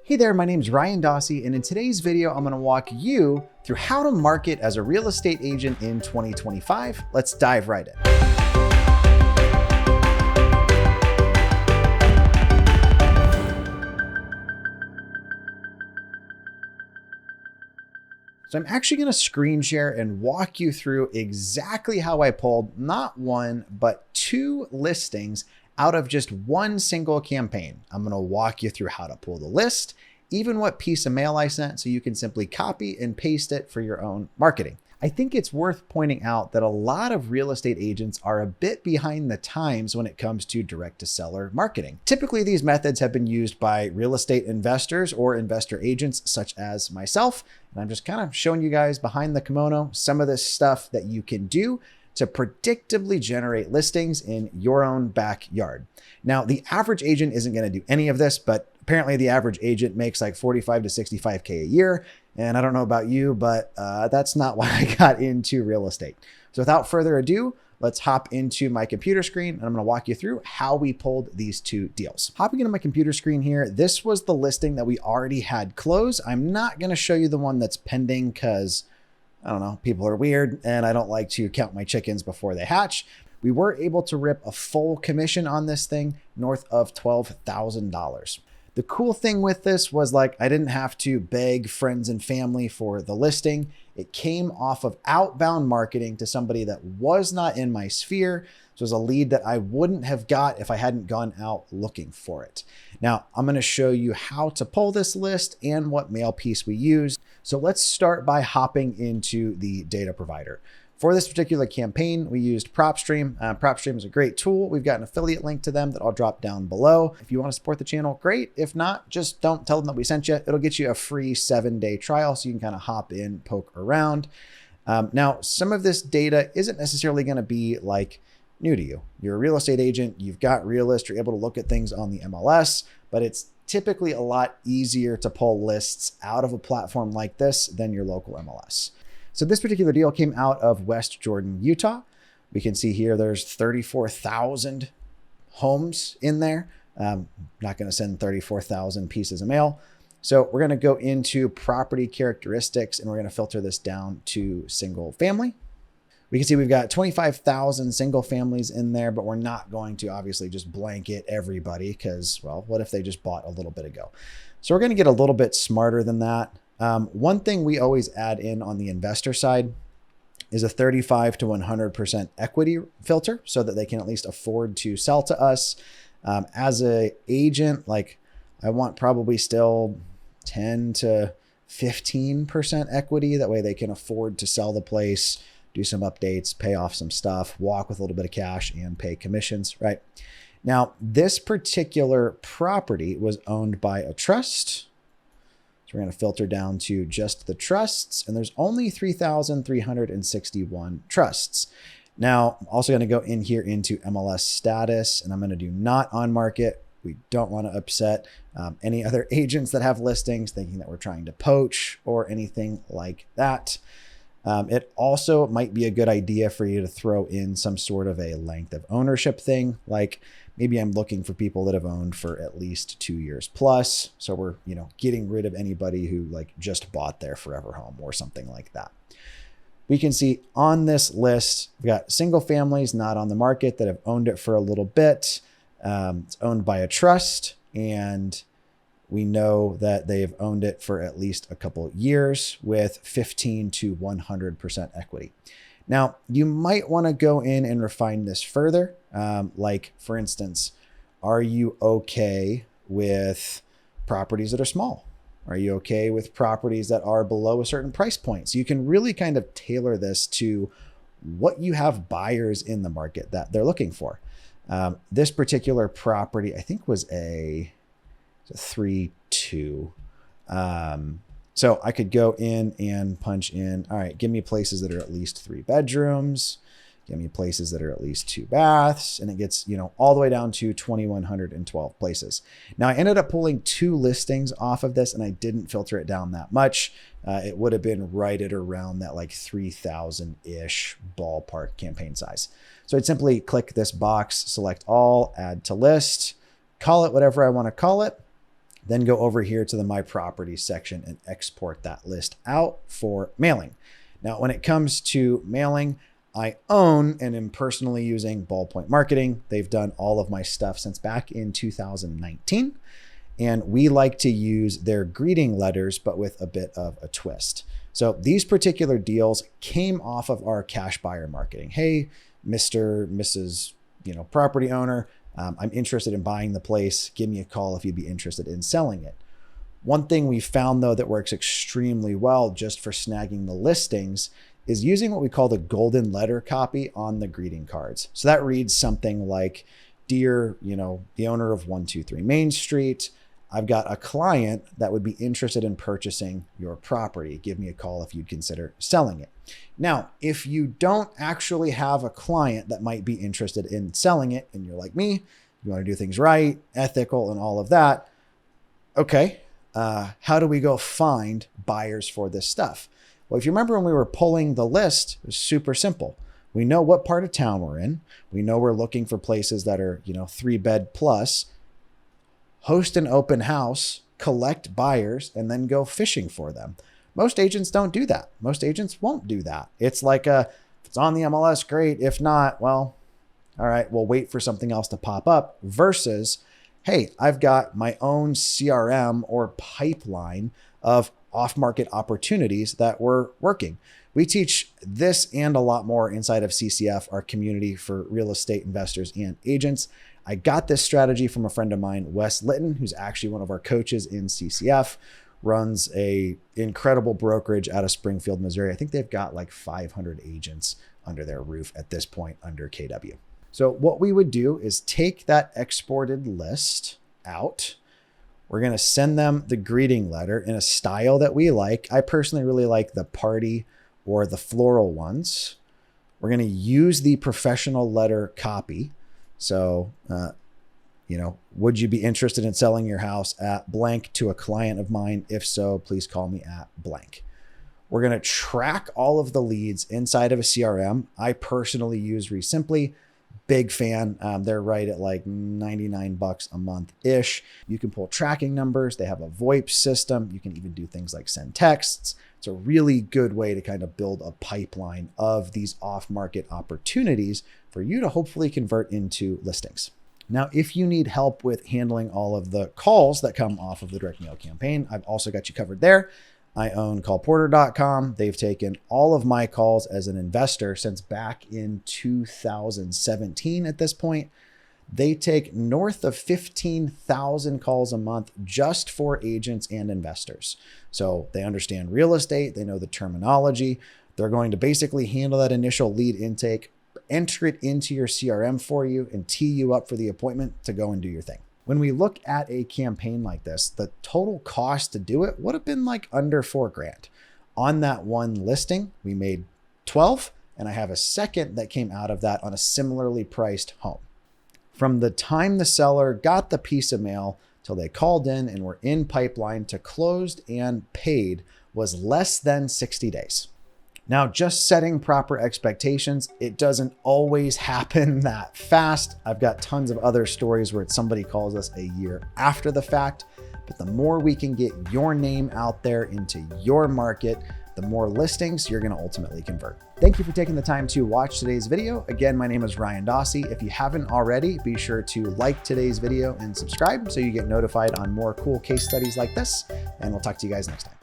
Hey there, my name's Ryan Dossi, and in today's video, I'm gonna walk you through how to market as a real estate agent in 2025. Let's dive right in. So I'm actually gonna screen share and walk you through exactly how I pulled not one, but two listings out of just one single campaign. I'm gonna walk you through how to pull the list, even what piece of mail I sent, so you can simply copy and paste it for your own marketing. I think it's worth pointing out that a lot of real estate agents are a bit behind the times when it comes to direct to seller marketing. Typically, these methods have been used by real estate investors or investor agents such as myself. And I'm just kind of showing you guys behind the kimono some of this stuff that you can do to predictably generate listings in your own backyard. Now, the average agent isn't going to do any of this, but apparently the average agent makes like 45 to 65K a year. And I don't know about you, but that's not why I got into real estate. So without further ado, let's hop into my computer screen and I'm going to walk you through how we pulled these two deals. Hopping into my computer screen here, this was the listing that we already had closed. I'm not going to show you the one that's pending because I don't know, people are weird and I don't like to count my chickens before they hatch. We were able to rip a full commission on this thing north of $12,000. The cool thing with this was like, I didn't have to beg friends and family for the listing. It came off of outbound marketing to somebody that was not in my sphere. So it was a lead that I wouldn't have got if I hadn't gone out looking for it. Now I'm going to show you how to pull this list and what mail piece we used. So let's start by hopping into the data provider. For this particular campaign, we used PropStream. PropStream is a great tool. We've got an affiliate link to them that I'll drop down below. If you want to support the channel, great. If not, just don't tell them that we sent you. It'll get you a free 7-day trial so you can kind of hop in, poke around. Now, some of this data isn't necessarily going to be like new to you. You're a real estate agent. You've got Realist. You're able to look at things on the MLS, but it's typically a lot easier to pull lists out of a platform like this than your local MLS. So this particular deal came out of West Jordan, Utah. We can see here there's 34,000 homes in there. Not going to send 34,000 pieces of mail. So we're going to go into property characteristics and we're going to filter this down to single family. We can see we've got 25,000 single families in there, but we're not going to obviously just blanket everybody because, well, what if they just bought a little bit ago? So we're going to get a little bit smarter than that. One thing we always add in on the investor side is a 35 to 100% equity filter so that they can at least afford to sell to us. As an agent, like I want probably still 10 to 15% equity. That way they can afford to sell the place, do some updates, pay off some stuff, walk with a little bit of cash and pay commissions, right? Now, this particular property was owned by a trust. So we're going to filter down to just the trusts, and there's only 3,361 trusts. Now, I'm also going to go in here into MLS status, and I'm going to do not on market. We don't want to upset any other agents that have listings thinking that we're trying to poach or anything like that. It also might be a good idea for you to throw in some sort of a length of ownership thing. Like maybe I'm looking for people that have owned for at least 2 years plus. So we're, getting rid of anybody who like just bought their forever home or something like that. We can see on this list, we've got single families not on the market that have owned it for a little bit. It's owned by a trust and we know that they've owned it for at least a couple of years with 15 to 100% equity. Now, you might want to go in and refine this further. Like, for instance, are you okay with properties that are small? Are you okay with properties that are below a certain price point? So you can really kind of tailor this to what you have buyers in the market that they're looking for. This particular property, I think was a 3-2. So I could go in and punch in, all right, give me places that are at least 3 bedrooms, give me places that are at least 2 baths, and it gets, all the way down to 2,112 places. Now I ended up pulling 2 listings off of this and I didn't filter it down that much. It would have been right at around that like 3,000-ish ballpark campaign size. So I'd simply click this box, select all, add to list, call it whatever I want to call it. then go over here to the My Properties section and export that list out for mailing. Now, when it comes to mailing, I own and am personally using Ballpoint Marketing. They've done all of my stuff since back in 2019. And we like to use their greeting letters, but with a bit of a twist. So these particular deals came off of our cash buyer marketing. Hey, Mr., Mrs., property owner, I'm interested in buying the place. Give me a call if you'd be interested in selling it. One thing we found though that works extremely well just for snagging the listings is using what we call the golden letter copy on the greeting cards. So that reads something like, dear, the owner of 123 Main Street, I've got a client that would be interested in purchasing your property. Give me a call if you'd consider selling it. Now, if you don't actually have a client that might be interested in selling it, and you're like me, you want to do things right, ethical, and all of that, okay, how do we go find buyers for this stuff? Well, if you remember when we were pulling the list, it was super simple. We know what part of town we're in. We know we're looking for places that are, 3-bed plus. Host an open house, collect buyers, and then go fishing for them. Most agents don't do that. Most agents won't do that. It's like if it's on the MLS, great. If not, well, all right, we'll wait for something else to pop up versus, hey, I've got my own CRM or pipeline of off-market opportunities that we're working. We teach this and a lot more inside of CCF, our community for real estate investors and agents. I got this strategy from a friend of mine, Wes Litton, who's actually one of our coaches in CCF, runs a incredible brokerage out of Springfield, Missouri. I think they've got like 500 agents under their roof at this point under KW. So what we would do is take that exported list out. We're going to send them the greeting letter in a style that we like. I personally really like the party or the floral ones. We're going to use the professional letter copy. So, would you be interested in selling your house at blank to a client of mine? If so, please call me at blank. We're going to track all of the leads inside of a CRM. I personally use Resimpli. Big fan. They're right at like $99 a month-ish. You can pull tracking numbers. They have a VoIP system. You can even do things like send texts. It's a really good way to kind of build a pipeline of these off-market opportunities for you to hopefully convert into listings. Now, if you need help with handling all of the calls that come off of the direct mail campaign, I've also got you covered there. I own callporter.com. They've taken all of my calls as an investor since back in 2017 at this point. They take north of 15,000 calls a month just for agents and investors. So they understand real estate. They know the terminology. They're going to basically handle that initial lead intake, enter it into your CRM for you, and tee you up for the appointment to go and do your thing. When we look at a campaign like this, the total cost to do it would have been like under $4,000. On that one listing, we made 12, and I have a second that came out of that on a similarly priced home. From the time the seller got the piece of mail till they called in and were in pipeline to closed and paid was less than 60 days. Now, just setting proper expectations, it doesn't always happen that fast. I've got tons of other stories where somebody calls us a year after the fact, but the more we can get your name out there into your market, the more listings you're going to ultimately convert. Thank you for taking the time to watch today's video. Again, my name is Ryan Dossi. If you haven't already, be sure to like today's video and subscribe so you get notified on more cool case studies like this, and we'll talk to you guys next time.